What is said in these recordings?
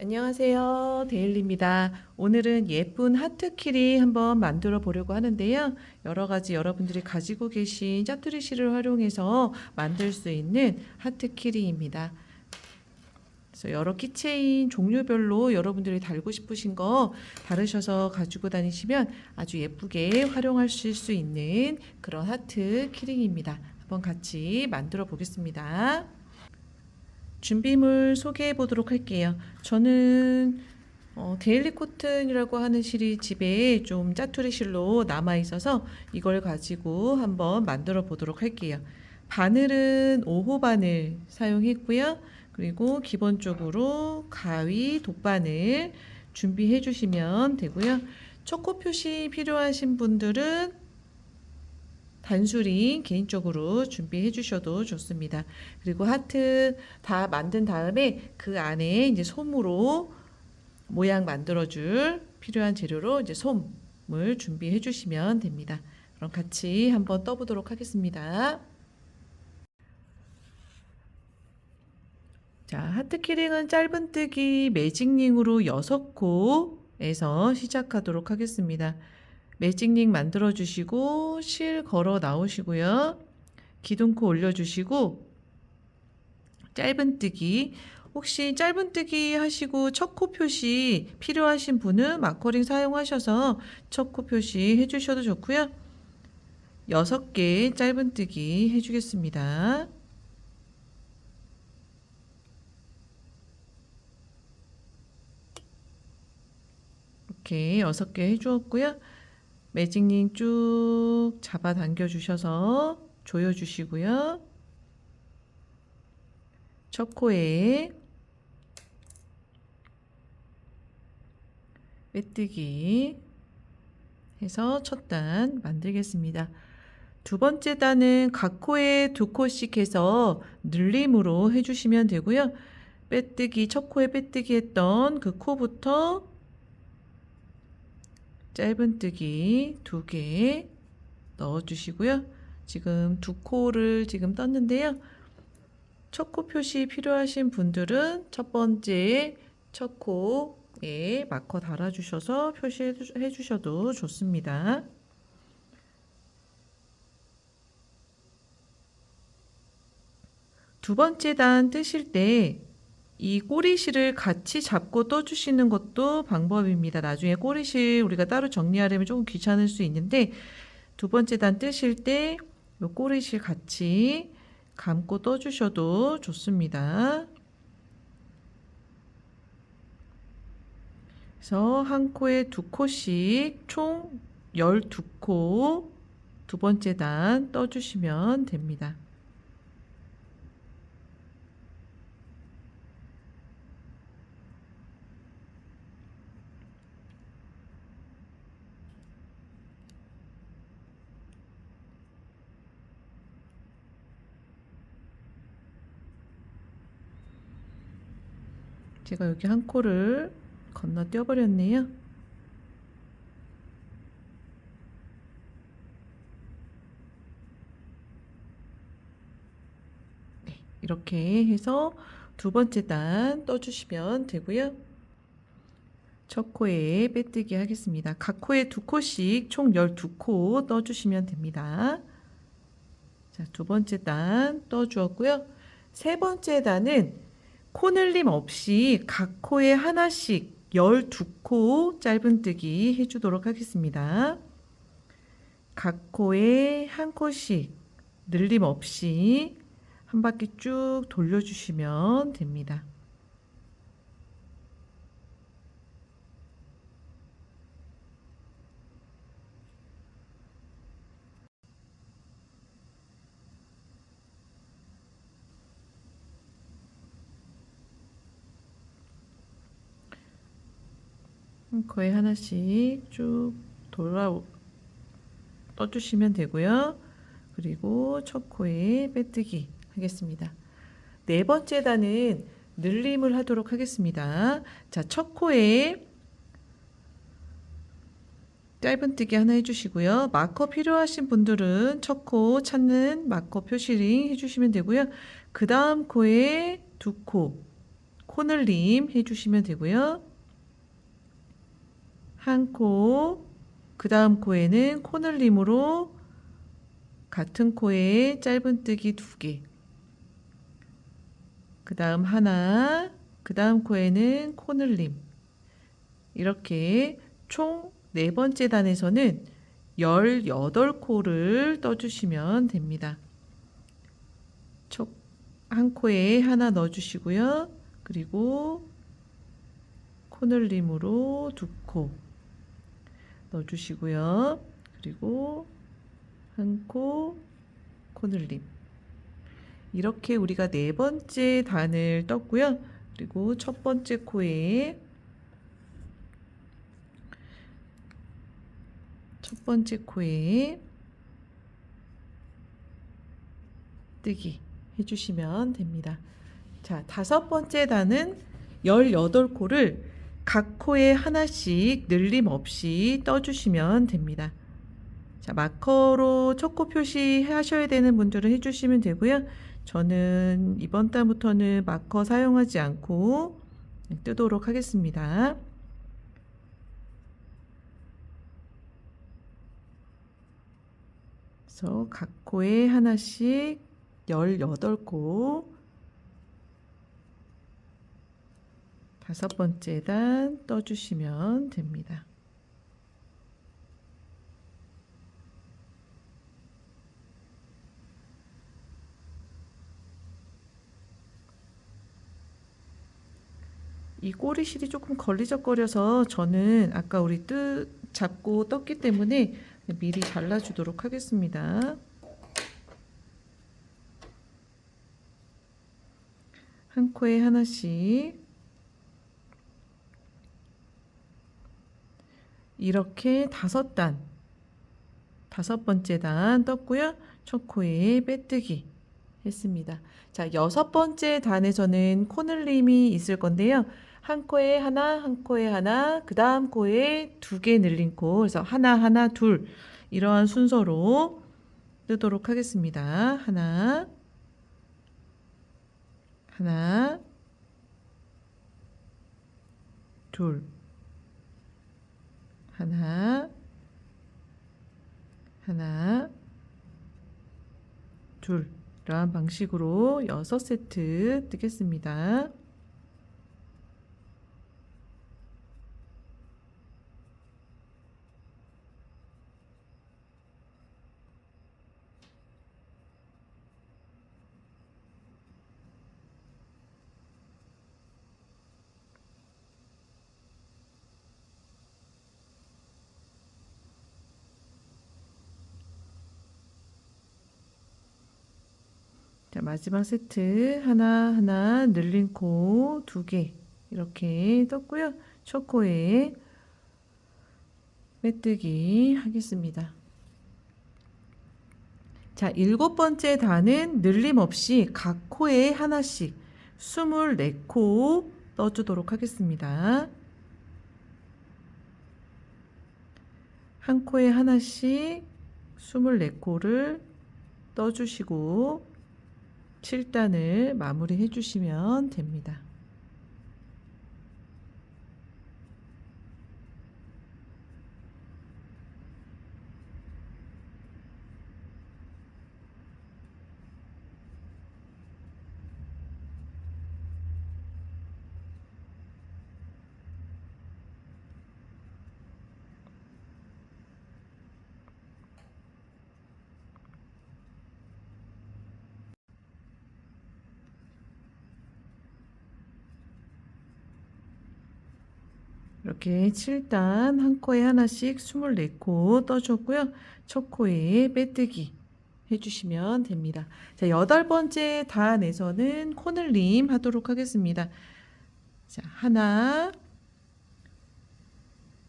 안녕하세요. 데일리입니다. 오늘은 예쁜 하트 키링 한번 만들어 보려고 하는데요. 여러 가지 여러분들이 가지고 계신 짜투리 실을 활용해서 만들 수 있는 하트 키링입니다. 그래서 여러 키체인 종류별로 여러분들이 달고 싶으신 거 다르셔서 가지고 다니시면 아주 예쁘게 활용하실 수 있는 그런 하트 키링입니다. 한번 같이 만들어 보겠습니다. 준비물 소개해 보도록 할게요. 저는 데일리 코튼이라고 하는 실이 집에 좀 짜투리 실로 남아 있어서 이걸 가지고 한번 만들어 보도록 할게요. 바늘은 5호 바늘 사용했고요. 그리고 기본적으로 가위, 돗바늘 준비해 주시면 되고요. 초코 표시 필요하신 분들은 단수링 개인적으로 준비해 주셔도 좋습니다. 그리고 하트 다 만든 다음에 그 안에 이제 솜으로 모양 만들어 줄 필요한 재료로 이제 솜을 준비해 주시면 됩니다. 그럼 같이 한번 떠보도록 하겠습니다. 자, 하트 키링은 짧은뜨기 매직링으로 6코에서 시작하도록 하겠습니다. 매직링 만들어 주시고 실 걸어 나오시고요. 기둥코 올려주시고 짧은뜨기 혹시 짧은뜨기 하시고 첫 코 표시 필요하신 분은 마커링 사용하셔서 첫 코 표시 해주셔도 좋고요. 6개 짧은뜨기 해주겠습니다. 이렇게 6개 해주었고요. 매직링 쭉 잡아 당겨 주셔서 조여 주시고요. 첫 코에 빼뜨기 해서 첫 단 만들겠습니다. 두 번째 단은 각 코에 2코씩 해서 늘림으로 해주시면 되고요. 빼뜨기, 첫 코에 빼뜨기 했던 그 코부터 짧은뜨기 2개 넣어주시고요. 지금 2코를 지금 떴는데요. 첫 코 표시 필요하신 분들은 첫 번째 첫 코에 마커 달아주셔서 표시해 주셔도 좋습니다. 두 번째 단 뜨실 때 이 꼬리실을 같이 잡고 떠주시는 것도 방법입니다. 나중에 꼬리실 우리가 따로 정리하려면 조금 귀찮을 수 있는데 두 번째 단 뜨실 때 이 꼬리실 같이 감고 떠주셔도 좋습니다. 그래서 한 코에 2코씩 총 12코 두 번째 단 떠주시면 됩니다. 제가 여기 한 코를 건너뛰어 버렸네요. 네, 이렇게 해서 두 번째 단 떠주시면 되고요. 첫 코에 빼뜨기 하겠습니다. 각 코에 2코씩 총 12코 떠주시면 됩니다. 자, 두 번째 단 떠주었고요. 세 번째 단은 코늘림 없이 각 코에 하나씩 12코 짧은뜨기 해주도록 하겠습니다. 각 코에 한 코씩 늘림 없이 한 바퀴 쭉 돌려주시면 됩니다. 한 코에 하나씩 쭉 떠주시면 되고요. 그리고 첫 코에 빼뜨기 하겠습니다. 네 번째 단은 늘림을 하도록 하겠습니다. 자, 첫 코에 짧은뜨기 하나 해주시고요. 마커 필요하신 분들은 첫 코 찾는 마커 표시링 해주시면 되고요. 그 다음 코에 2코 코늘림 해주시면 되고요. 한 코, 그 다음 코에는 코늘림으로 같은 코에 짧은뜨기 2개, 그 다음 하나, 그 다음 코에는 코늘림. 이렇게 총 4번째 단에서는 18코를 떠주시면 됩니다. 한 코에 하나 넣어주시고요. 그리고 코늘림으로 2코 넣어주시고요. 그리고 한 코, 코늘림. 이렇게 우리가 4번째 단을 떴고요. 그리고 첫 번째 코에 뜨기 해주시면 됩니다. 자, 5번째 단은 18코를 각 코에 하나씩 늘림 없이 떠주시면 됩니다. 자, 마커로 첫 코 표시하셔야 되는 분들은 해주시면 되고요. 저는 이번 달부터는 마커 사용하지 않고 뜨도록 하겠습니다. 그래서 각 코에 하나씩 18코, 5번째 단 떠주시면 됩니다. 이 꼬리실이 조금 걸리적거려서 저는 아까 우리 잡고 떴기 때문에 미리 잘라주도록 하겠습니다. 한 코에 하나씩 이렇게 5단, 5번째 단 떴고요. 첫 코에 빼뜨기 했습니다. 자, 6번째 단에서는 코늘림이 있을 건데요. 한 코에 하나, 한 코에 하나, 그 다음 코에 2개 늘린 코, 그래서 하나, 하나, 둘, 이러한 순서로 뜨도록 하겠습니다. 하나, 하나, 둘, 하나, 하나, 둘, 이러한 방식으로 6세트 뜨겠습니다. 자, 마지막 세트 하나 늘린 코 2개 이렇게 떴고요. 첫 코에 빼뜨기 하겠습니다. 자, 7번째 단은 늘림 없이 각 코에 하나씩 24코 떠주도록 하겠습니다. 한 코에 하나씩 24코를 떠주시고 7단을 마무리해 주시면 됩니다. 이렇게 7단 한 코에 하나씩 24코 떠줬고요. 첫 코에 빼뜨기 해주시면 됩니다. 자, 8번째 단에서는 코늘림 하도록 하겠습니다. 자, 하나,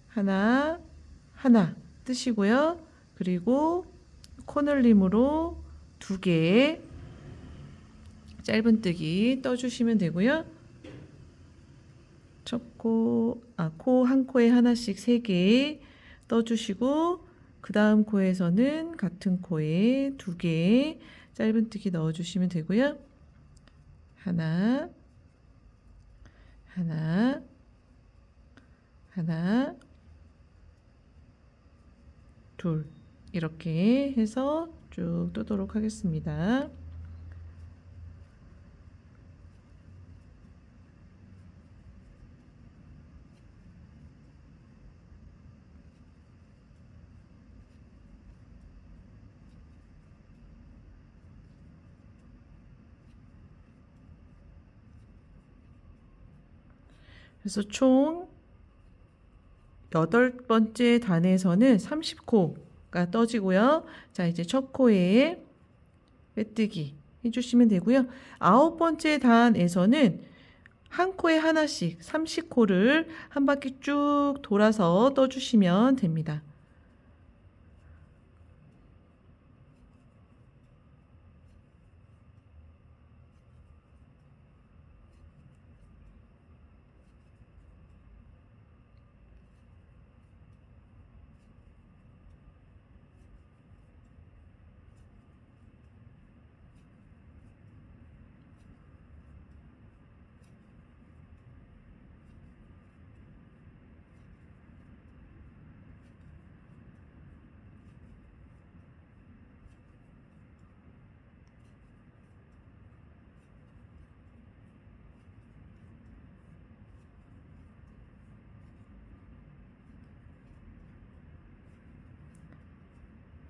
하나, 하나 뜨시고요. 그리고 코늘림으로 2개 짧은뜨기 떠주시면 되고요. 코 한 코에 하나씩 3개 떠주시고 그 다음 코에서는 같은 코에 2개 짧은뜨기 넣어주시면 되고요. 하나, 하나, 하나, 둘. 이렇게 해서 쭉 뜨도록 하겠습니다. 그래서 총 8번째 단에서는 30코가 떠지고요. 자, 이제 첫 코에 빼뜨기 해주시면 되고요. 9번째 단에서는 한 코에 하나씩 30코를 한 바퀴 쭉 돌아서 떠주시면 됩니다.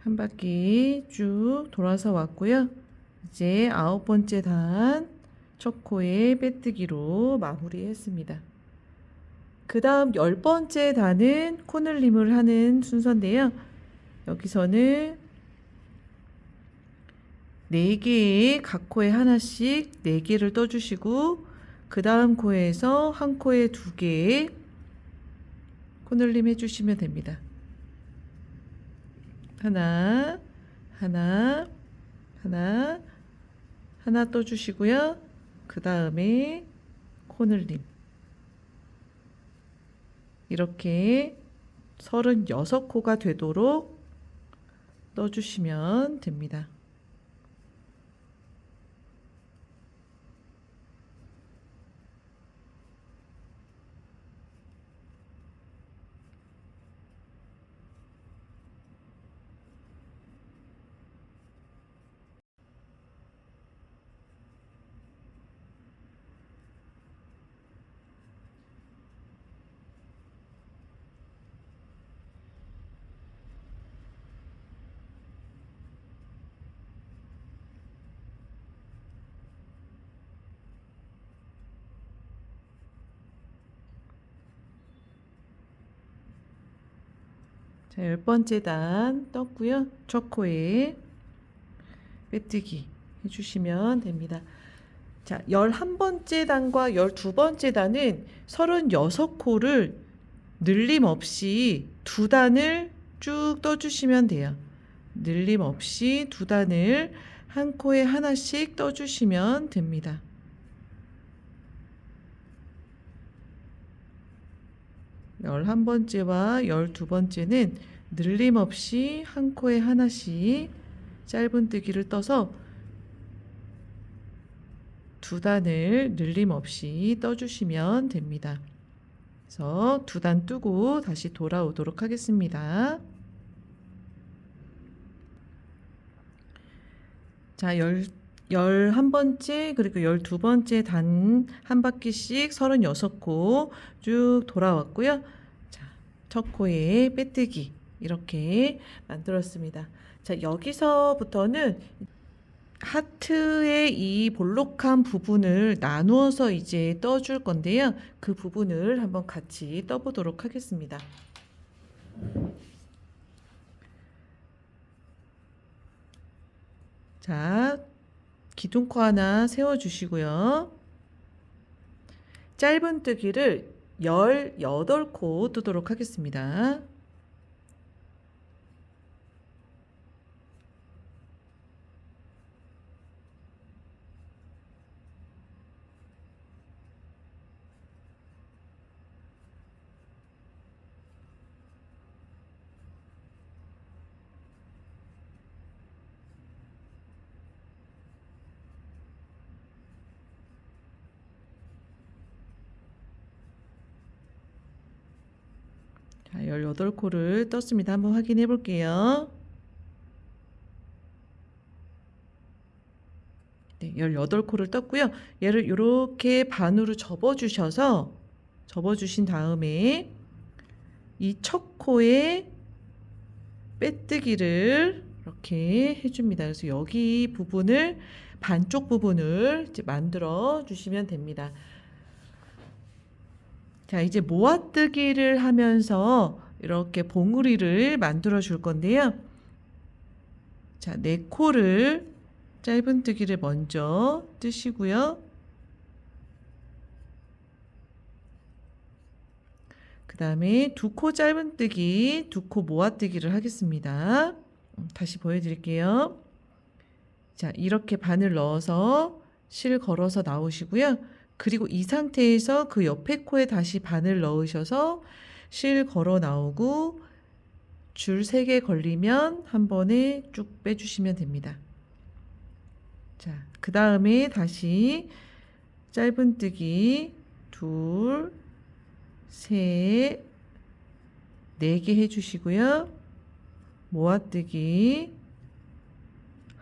한 바퀴 쭉 돌아서 왔고요. 이제 9번째 단 첫 코에 빼뜨기로 마무리했습니다. 그 다음 10번째 단은 코늘림을 하는 순서인데요. 여기서는 4개의 각 코에 하나씩 4개를 떠주시고 그 다음 코에서 한 코에 2개 코늘림 해주시면 됩니다. 하나, 하나, 하나, 하나 떠주시고요. 그 다음에 코늘림. 이렇게 36코가 되도록 떠주시면 됩니다. 자, 10번째 단 떴고요. 첫 코에 빼뜨기 해주시면 됩니다. 자, 11번째 단과 12번째 단은 36코를 늘림 없이 2단을 쭉 떠주시면 돼요. 늘림 없이 2단을 한 코에 하나씩 떠주시면 됩니다. 11번째와 12번째는 늘림 없이 한 코에 하나씩 짧은뜨기를 떠서 2단을 늘림 없이 떠주시면 됩니다. 그래서 2단 뜨고 다시 돌아오도록 하겠습니다. 자, 11번째 그리고 12번째 단 한 바퀴씩 36코 쭉 돌아왔고요. 자, 첫 코에 빼뜨기 이렇게 만들었습니다. 자, 여기서부터는 하트의 이 볼록한 부분을 나누어서 이제 떠줄 건데요. 그 부분을 한번 같이 떠보도록 하겠습니다. 자, 기둥코 하나 세워주시고요. 짧은뜨기를 18코 뜨도록 하겠습니다. 자, 18코를 떴습니다. 한번 확인해 볼게요. 네, 18코를 떴고요. 얘를 이렇게 반으로 접어주신 다음에 이 첫 코에 빼뜨기를 이렇게 해줍니다. 그래서 여기 부분을 반쪽 부분을 이제 만들어 주시면 됩니다. 자, 이제 모아뜨기를 하면서 이렇게 봉우리를 만들어 줄 건데요. 자, 4코를 짧은뜨기를 먼저 뜨시고요. 그 다음에 2코 짧은뜨기, 2코 모아뜨기를 하겠습니다. 다시 보여드릴게요. 자, 이렇게 바늘 넣어서 실 걸어서 나오시고요. 그리고 이 상태에서 그 옆에 코에 다시 바늘 넣으셔서 실 걸어 나오고 줄 3개 걸리면 한 번에 쭉 빼주시면 됩니다. 자, 그 다음에 다시 짧은뜨기 2, 3, 4개 해주시고요. 모아뜨기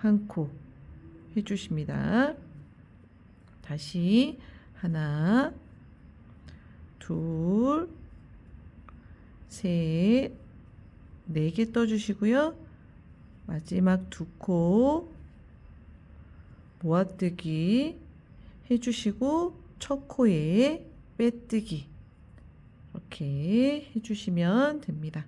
1코 해주십니다. 다시 하나, 둘, 셋, 4개 떠주시고요. 마지막 2코 모아뜨기 해주시고 첫 코에 빼뜨기 이렇게 해주시면 됩니다.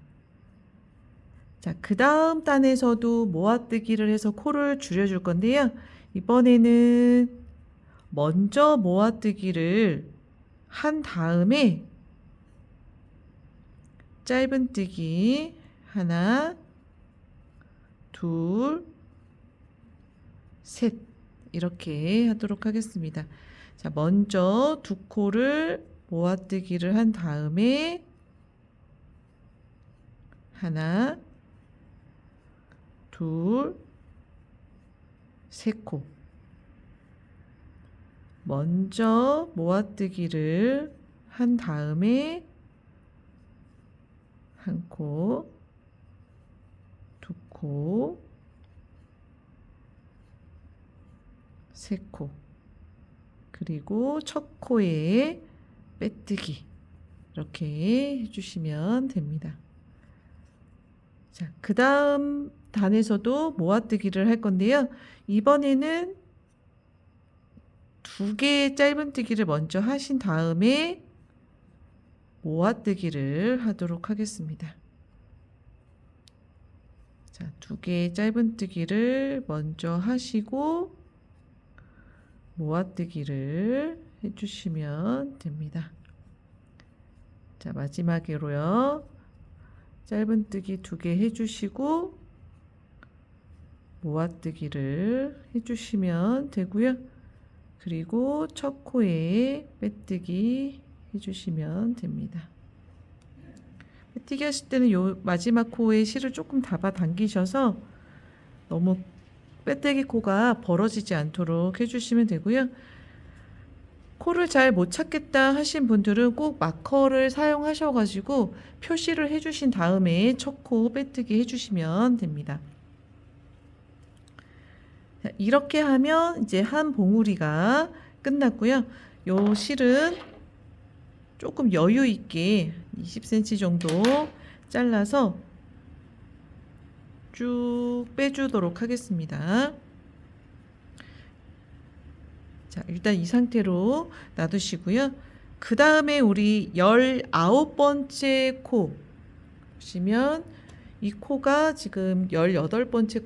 자, 그 다음 단에서도 모아뜨기를 해서 코를 줄여줄 건데요. 이번에는 먼저 모아뜨기를 한 다음에 짧은뜨기 하나, 둘, 셋 이렇게 하도록 하겠습니다. 자, 먼저 2코를 모아뜨기를 한 다음에 하나, 둘, 3코 먼저 모아뜨기를 한 다음에 1코, 2코, 3코 그리고 첫 코에 빼뜨기 이렇게 해주시면 됩니다. 자, 그 다음 단에서도 모아뜨기를 할 건데요. 이번에는 2개의 짧은뜨기를 먼저 하신 다음에 모아뜨기를 하도록 하겠습니다. 자, 2개의 짧은뜨기를 먼저 하시고 모아뜨기를 해주시면 됩니다. 자, 마지막으로요. 짧은뜨기 2개 해주시고 모아뜨기를 해주시면 되고요. 그리고 첫 코에 빼뜨기 해주시면 됩니다. 빼뜨기 하실 때는 요 마지막 코에 실을 조금 잡아당기셔서 너무 빼뜨기 코가 벌어지지 않도록 해주시면 되고요. 코를 잘 못 찾겠다 하신 분들은 꼭 마커를 사용하셔가지고 표시를 해주신 다음에 첫 코 빼뜨기 해주시면 됩니다. 자, 이렇게 하면 이제 한 봉우리가 끝났고요. 요 실은 조금 여유 있게 20cm 정도 잘라서 쭉 빼주도록 하겠습니다. 자, 일단 이 상태로 놔두시고요. 그 다음에 우리 19번째 코 보시면 이 코가 지금 18번째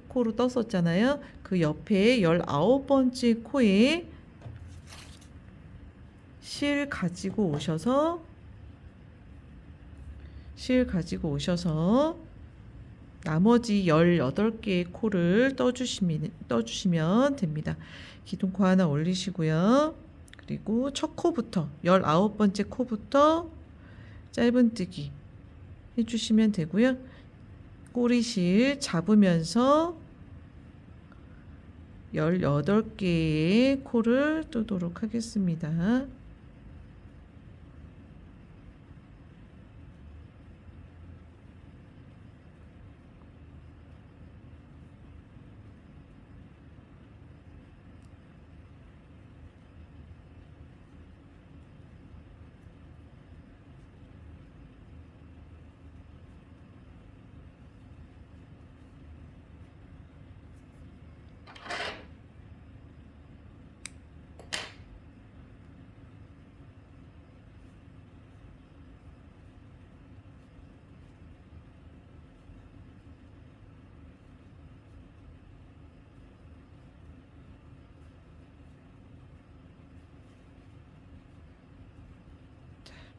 코로 떴었잖아요. 그 옆에 19번째 코에 실 가지고 오셔서 나머지 18개의 코를 떠주시면 됩니다. 기둥코 하나 올리시고요. 그리고 첫 코부터 19번째 코부터 짧은뜨기 해주시면 되고요. 꼬리실 잡으면서 18개의 코를 뜨도록 하겠습니다.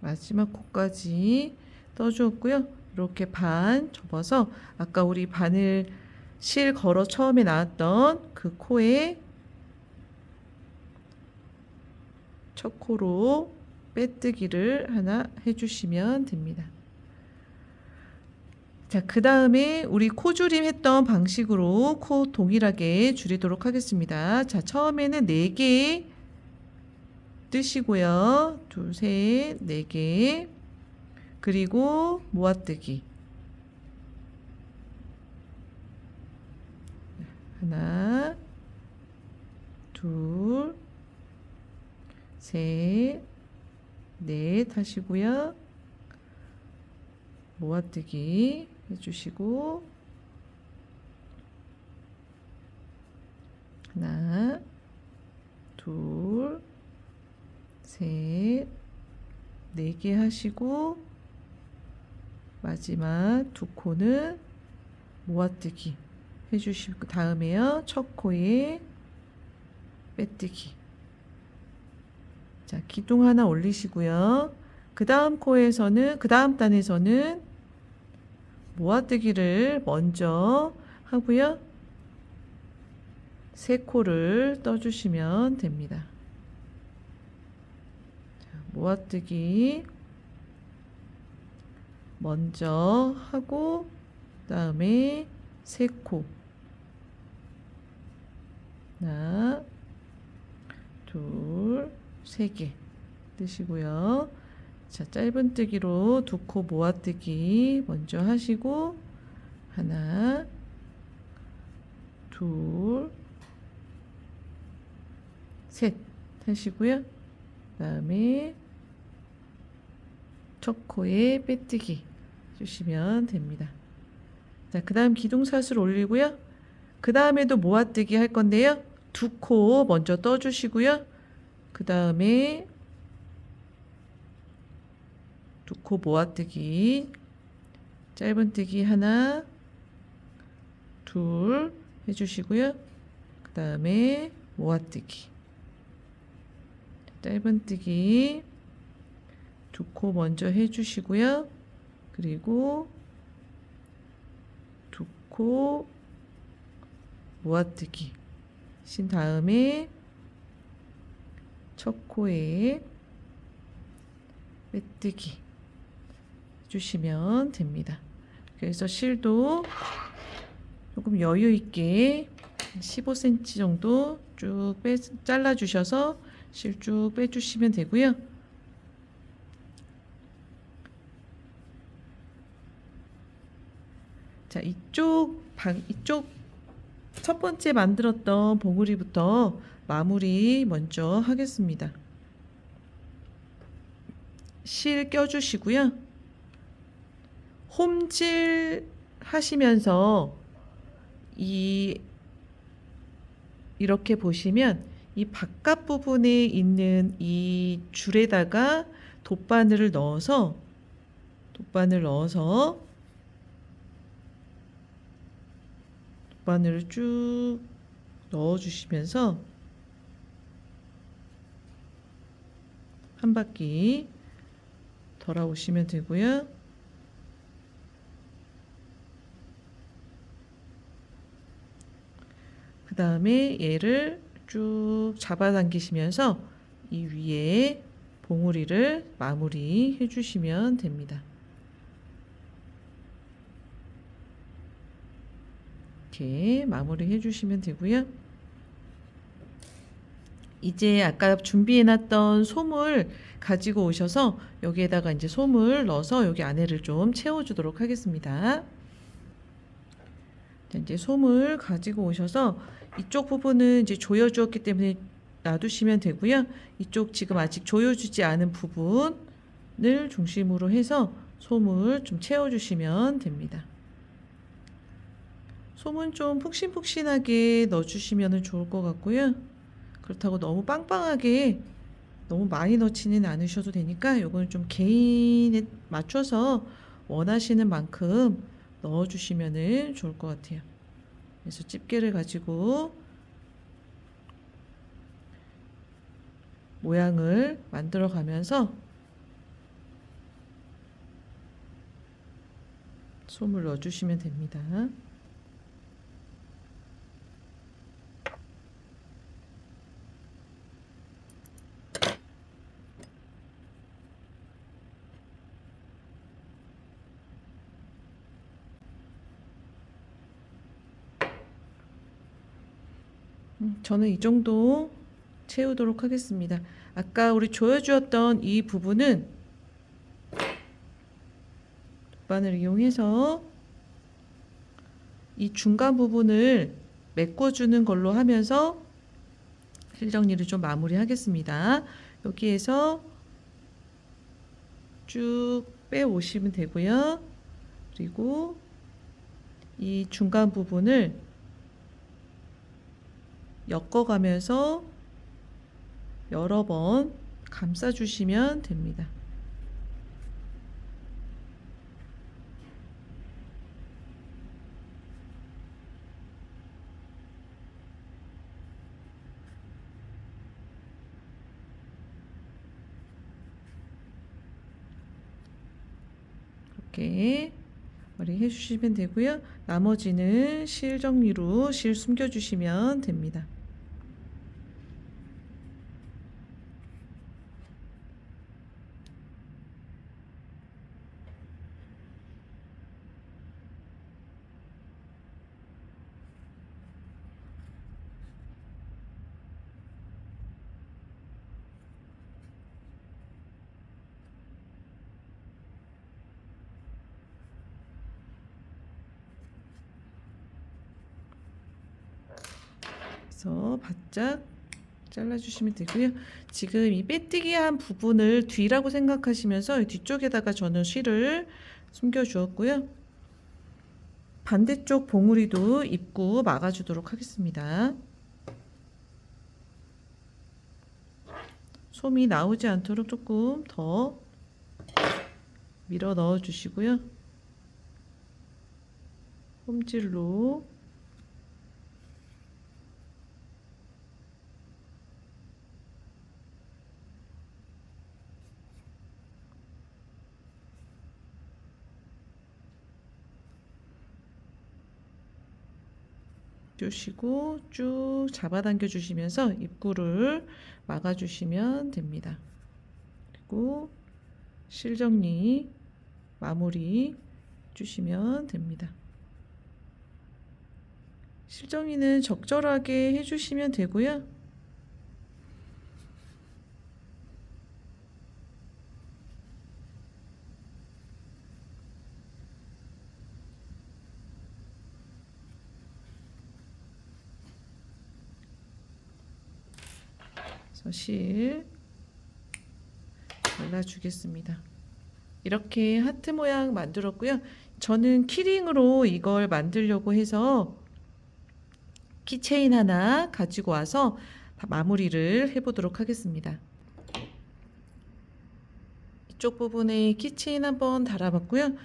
마지막 코까지 떠주었고요. 이렇게 반 접어서 아까 우리 바늘 실 걸어 처음에 나왔던 그 코에 첫 코로 빼뜨기를 하나 해주시면 됩니다. 자, 그 다음에 우리 코줄임 했던 방식으로 코 동일하게 줄이도록 하겠습니다. 자, 처음에는 4개 뜨시고요. 둘, 셋, 4개. 그리고 모아뜨기. 하나, 둘, 셋, 넷 하시고요. 모아뜨기 해주시고 하나, 둘, 셋, 4개 하시고 마지막 두 코는 모아뜨기 해주시고 그 다음에요. 첫 코에 빼뜨기. 자, 기둥 하나 올리시고요. 그 다음 코에서는 그 다음 단에서는 모아뜨기를 먼저 하고요. 3코를 떠주시면 됩니다. 자, 모아뜨기 먼저 하고 그다음에 3코 하나, 둘, 3개 뜨시고요. 자, 짧은뜨기로 2코 모아뜨기 먼저 하시고 하나, 둘, 셋 하시고요. 그 다음에 첫 코에 빼뜨기 주시면 됩니다. 자, 그 다음 기둥사슬 올리고요. 그 다음에도 모아뜨기 할 건데요. 2코 먼저 떠주시고요. 그 다음에 2코 모아뜨기, 짧은뜨기 하나, 둘 해주시고요. 그 다음에 모아뜨기, 짧은뜨기 2코 먼저 해주시고요. 그리고 2코 모아뜨기 신 다음에 첫 코에 빼뜨기 해주시면 됩니다. 그래서 실도 조금 여유 있게 15cm 정도 쭉 잘라 주셔서 실 쭉 빼주시면 되고요. 자, 이쪽 첫 번째 만들었던 봉우리부터 마무리 먼저 하겠습니다. 실 껴주시고요. 홈질 하시면서 이렇게 보시면 이 바깥 부분에 있는 이 줄에다가 돗바늘을 넣어서 돗바늘을 쭉 넣어주시면서 한 바퀴 돌아오시면 되고요. 그 다음에 얘를 쭉 잡아당기시면서 이 위에 봉우리를 마무리 해주시면 됩니다. 이렇게 마무리 해주시면 되고요. 이제 아까 준비해놨던 솜을 가지고 오셔서 여기에다가 이제 솜을 넣어서 여기 안에를 좀 채워주도록 하겠습니다. 이제 솜을 가지고 오셔서 이쪽 부분은 이제 조여주었기 때문에 놔두시면 되고요. 이쪽 지금 아직 조여주지 않은 부분을 중심으로 해서 솜을 좀 채워주시면 됩니다. 솜은 좀 푹신푹신하게 넣어주시면 좋을 것 같고요. 그렇다고 너무 빵빵하게 너무 많이 넣지는 않으셔도 되니까 이거는 좀 개인에 맞춰서 원하시는 만큼 넣어주시면 좋을 것 같아요. 그래서 집게를 가지고 모양을 만들어 가면서 솜을 넣어주시면 됩니다. 저는 이 정도 채우도록 하겠습니다. 아까 우리 조여주었던 이 부분은 돗바늘 이용해서 이 중간 부분을 메꿔주는 걸로 하면서 실 정리를 좀 마무리하겠습니다. 여기에서 쭉 빼오시면 되고요. 그리고 이 중간 부분을 엮어가면서 여러 번 감싸주시면 됩니다. 이렇게 머리 해주시면 되고요. 나머지는 실 정리로 실 숨겨주시면 됩니다. 그래서 바짝 잘라주시면 되고요. 지금 이 빼뜨기 한 부분을 뒤라고 생각하시면서 뒤쪽에다가 저는 실을 숨겨 주었고요. 반대쪽 봉우리도 입구 막아주도록 하겠습니다. 솜이 나오지 않도록 조금 더 밀어 넣어 주시고요. 홈질로 주시고 쭉 잡아당겨 주시면서 입구를 막아 주시면 됩니다. 그리고 실 정리 마무리 주시면 됩니다. 실 정리는 적절하게 해주시면 되고요. 그래서 실 발라주겠습니다. 이렇게 하트 모양 만들었고요. 저는 키링으로 이걸 만들려고 해서 키체인 하나 가지고 와서 마무리를 해보도록 하겠습니다. 이쪽 부분에 키체인 한번 달아봤고요.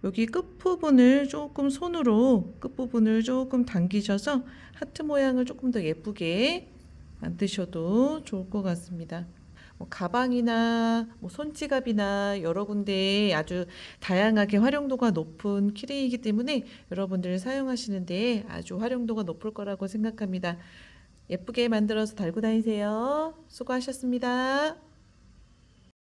여기 끝부분을 조금 손으로 끝부분을 조금 당기셔서 하트 모양을 조금 더 예쁘게 만드셔도 좋을 것 같습니다. 가방이나 손지갑이나 여러 군데에 아주 다양하게 활용도가 높은 키링이기 때문에 여러분들 사용하시는데 아주 활용도가 높을 거라고 생각합니다. 예쁘게 만들어서 달고 다니세요. 수고하셨습니다.